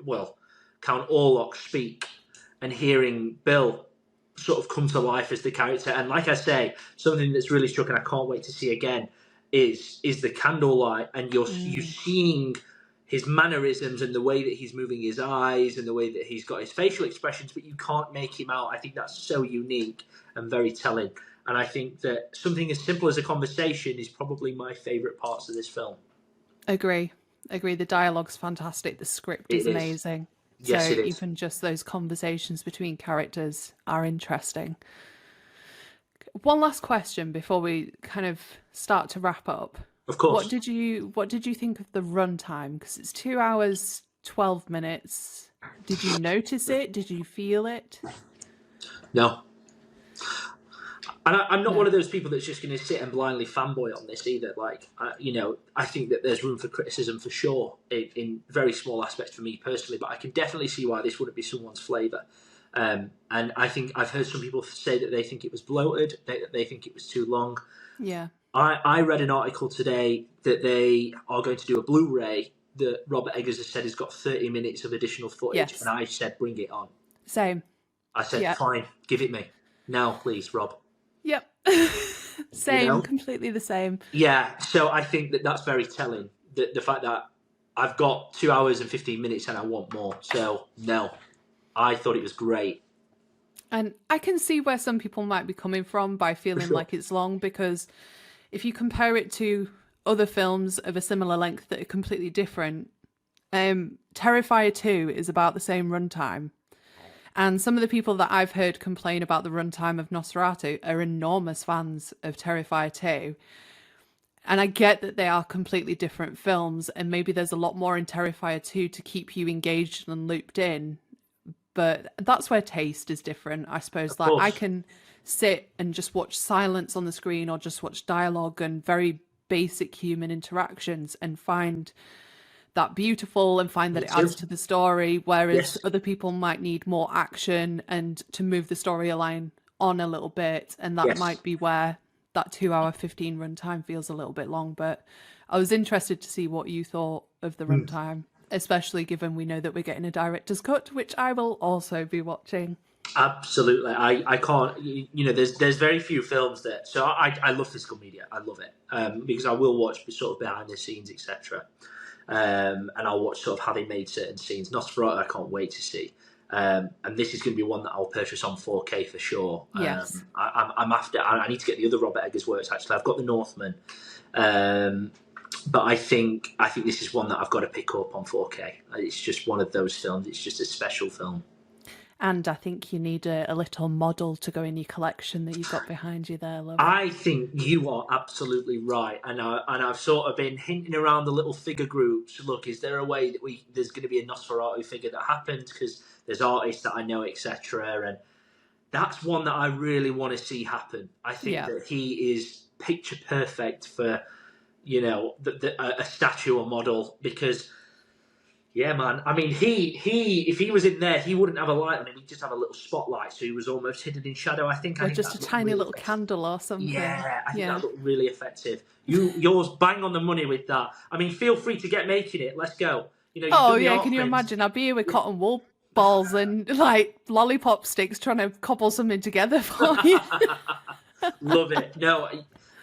Count Orlok speak, and hearing Bill sort of come to life as the character. And like I say, something that's really struck, and I can't wait to see again, is the candlelight, and you're seeing his mannerisms and the way that he's moving his eyes and the way that he's got his facial expressions, but you can't make him out. I think that's so unique and very telling. And I think that something as simple as a conversation is probably my favourite parts of this film. Agree. The dialogue's fantastic. The script is amazing. Yes, so it is. Even just those conversations between characters are interesting. One last question before we kind of start to wrap up. Of course. What did you think of the runtime? Because it's 2 hours, 12 minutes. Did you notice it? Did you feel it? No. And I'm not one of those people that's just going to sit and blindly fanboy on this either. Like, I think that there's room for criticism for sure in very small aspects for me personally, but I can definitely see why this wouldn't be someone's flavour. And I think I've heard some people say that they think it was bloated, they think it was too long. Yeah. I read an article today that they are going to do a Blu-ray that Robert Eggers has said has got 30 minutes of additional footage. Yes. And I said, bring it on. Same. I said, fine, give it me. Now, please, Rob. Yep. Same, completely the same. Yeah, so I think that that's very telling. The fact that I've got 2 hours and 15 minutes and I want more. So, no, I thought it was great. And I can see where some people might be coming from by feeling like it's long, because if you compare it to other films of a similar length that are completely different, Terrifier 2 is about the same runtime. And some of the people that I've heard complain about the runtime of Nosferatu are enormous fans of Terrifier 2. And I get that they are completely different films, and maybe there's a lot more in Terrifier 2 to keep you engaged and looped in. But that's where taste is different, I suppose. Like, I can sit and just watch silence on the screen or just watch dialogue and very basic human interactions and find that beautiful and find that it adds to the story, whereas other people might need more action and to move the storyline on a little bit, and that might be where that 2 hour 15 runtime feels a little bit long. But I was interested to see what you thought of the runtime, especially given we know that we're getting a director's cut, which I will also be watching. Absolutely. I can't, there's very few films that, so I love physical media. I love it, because I will watch sort of behind the scenes, etc. And I'll watch sort of how they made certain scenes. Nosferatu, I can't wait to see. And this is going to be one that I'll purchase on 4K for sure. Yes. I'm after. I need to get the other Robert Eggers works. Actually, I've got the Northman, but I think this is one that I've got to pick up on 4K. It's just one of those films. It's just a special film. And I think you need a little model to go in your collection that you've got behind you there, love. I think you are absolutely right, and I've sort of been hinting around the little figure groups. Look, is there a way that there's going to be a Nosferatu figure that happens? Because there's artists that I know, etc. And that's one that I really want to see happen. I think that he is picture perfect for, a statue or model, because. Yeah, man. I mean, if he was in there, he wouldn't have a light on him. He'd just have a little spotlight, so he was almost hidden in shadow. I think Just a tiny little candle or something. Yeah, I think that looked really effective. Yours bang on the money with that. I mean, feel free to get making it. Let's go. Can you imagine? I'd be here with cotton wool balls and like lollipop sticks trying to cobble something together for you. Love it. No,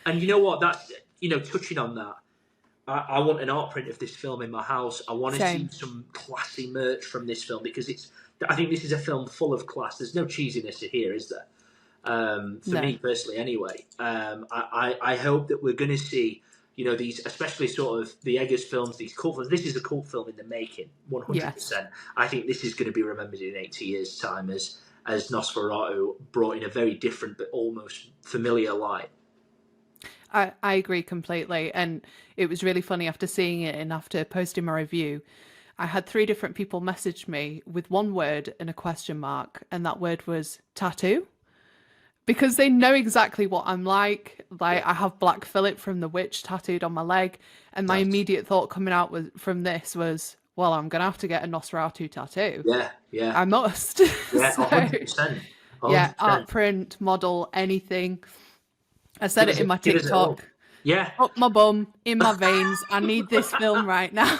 and you know what? That's touching on that. I want an art print of this film in my house. I want to see some classy merch from this film, because I think this is a film full of class. There's no cheesiness here, is there? For me personally, anyway. I hope that we're going to see, these, especially sort of the Eggers films, these cult films. This is a cult film in the making, 100%. Yes. I think this is going to be remembered in 80 years' time as Nosferatu brought in a very different but almost familiar light. I agree completely. And it was really funny after seeing it and after posting my review, I had 3 different people message me with one word and a question mark. And that word was tattoo, because they know exactly what I'm like. I have Black Phillip from The Witch tattooed on my leg. And my immediate thought coming out from this was, well, I'm going to have to get a Nosferatu tattoo. Yeah. I must. Yeah, 100%. Yeah, art print, model, anything. I said it in my TikTok. Yeah. Up my bum, in my veins. I need this film right now.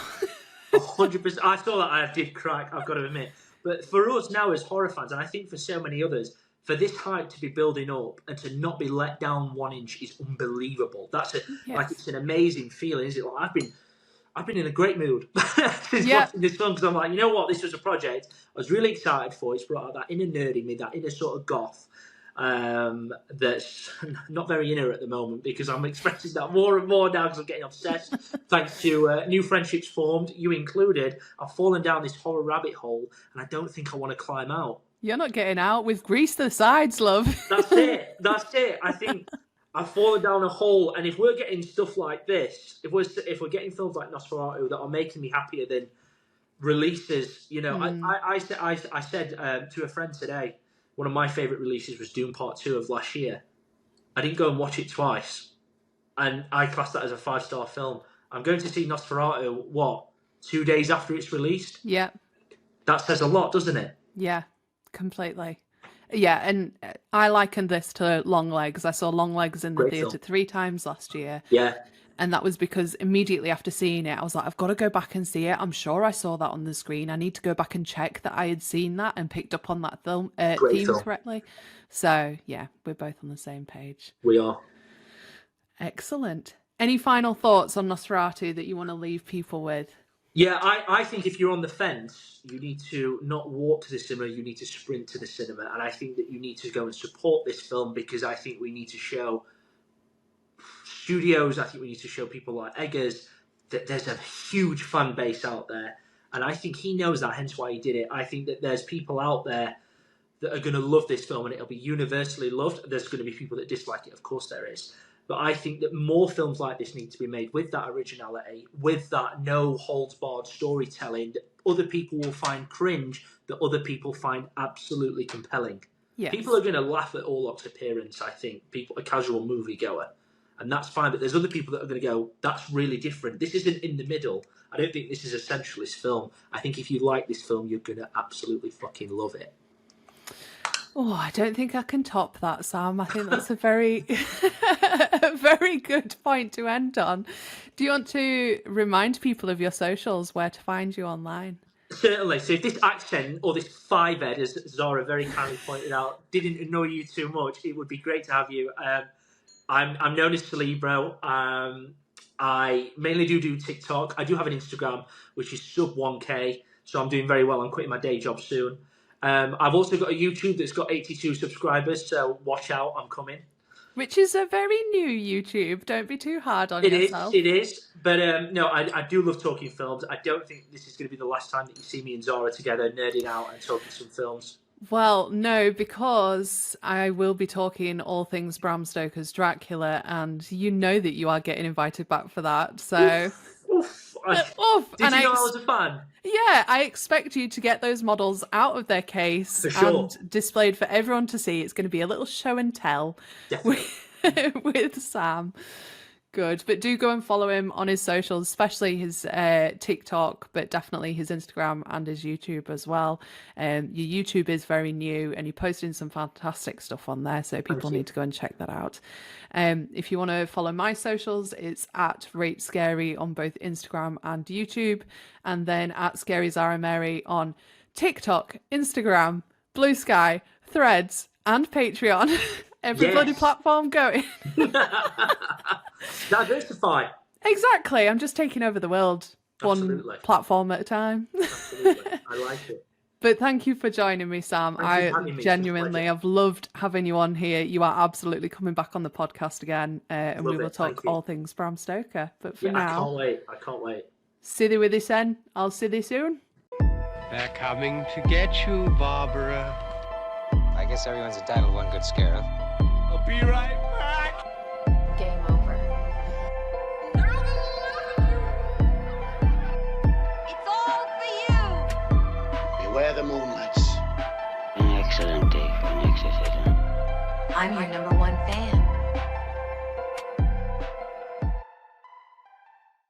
100%. I saw that. I did crack, I've got to admit. But for us now as horror fans, and I think for so many others, for this hype to be building up and to not be let down 1 inch is unbelievable. Like, it's an amazing feeling, isn't it? Like, I've been in a great mood since watching this film, because I'm like, you know what? This was a project I was really excited for. It's brought out that inner nerd in me, that inner sort of goth. That's not very inner at the moment, because I'm expressing that more and more now, because I'm getting obsessed thanks to new friendships formed, you included. I've fallen down this horror rabbit hole, and I don't think I want to climb out. You're not getting out with grease to the sides, love. That's it. I think I've fallen down a hole, and if we're getting stuff like this, if we're getting films like Nosferatu that are making me happier than releases, I said to a friend today, one of my favourite releases was Doom Part 2 of last year. I didn't go and watch it twice, and I class that as a 5-star film. I'm going to see Nosferatu, 2 days after it's released? Yeah. That says a lot, doesn't it? Yeah, completely. Yeah, and I likened this to Longlegs. I saw Longlegs in the theatre 3 times last year. Yeah. And that was because immediately after seeing it, I was like, I've got to go back and see it. I'm sure I saw that on the screen. I need to go back and check that I had seen that and picked up on that theme correctly. So, yeah, we're both on the same page. We are. Excellent. Any final thoughts on Nosferatu that you want to leave people with? Yeah, I think if you're on the fence, you need to not walk to the cinema, you need to sprint to the cinema. And I think that you need to go and support this film, because I think we need to show studios, I think we need to show people like Eggers that there's a huge fan base out there, and I think he knows that, hence why he did it. I think that there's people out there that are going to love this film, and it'll be universally loved. There's going to be people that dislike it, of course there is, but I think that more films like this need to be made with that originality, with that no holds barred storytelling that other people will find cringe, that other people find absolutely compelling. Yes. People are going to laugh at Orlok's appearance, I think, a casual moviegoer. And that's fine, but there's other people that are going to go, that's really different. This isn't in the middle. I don't think this is a centralist film. I think if you like this film, you're going to absolutely fucking love it. Oh, I don't think I can top that, Sam. I think that's a very, a very good point to end on. Do you want to remind people of your socials, where to find you online? Certainly. So if this accent or this 5-ed, as Zara very kindly pointed out, didn't annoy you too much, it would be great to have you. I'm known as Celebro. I mainly do TikTok. I do have an Instagram, which is sub 1K, so I'm doing very well. I'm quitting my day job soon. I've also got a YouTube that's got 82 subscribers, so watch out, I'm coming. Which is a very new YouTube. Don't be too hard on yourself. It is. But no, I do love talking films. I don't think this is going to be the last time that you see me and Zara together nerding out and talking some films. Well, no, because I will be talking all things Bram Stoker's Dracula, and you know that you are getting invited back for that. So, Oof. Did you know I was a fan? Yeah, I expect you to get those models out of their case For sure. and displayed for everyone to see. It's going to be a little show and tell with Sam. Good, but do go and follow him on his socials, especially his TikTok, but definitely his Instagram and his YouTube as well. Your YouTube is very new and you're posting some fantastic stuff on there, so people need to go and check that out. If you want to follow my socials, it's at Rate Scary on both Instagram and YouTube, and then at Scary Zara Mary on TikTok, Instagram, Blue Sky, Threads, and Patreon. Every bloody platform going. Diversify. Exactly. I'm just taking over the world one platform at a time. Absolutely. I like it. But thank you for joining me, Sam. I genuinely have loved having you on here. You are absolutely coming back on the podcast again, and we will talk all things Bram Stoker. But for now, I can't wait. See you with this then. I'll see you soon. They're coming to get you, Barbara. I guess everyone's entitled to one good scare, huh? I'll be right back. Game over. It's all for you. Beware the moonlights. An excellent day for an exorcism. I'm your number one fan.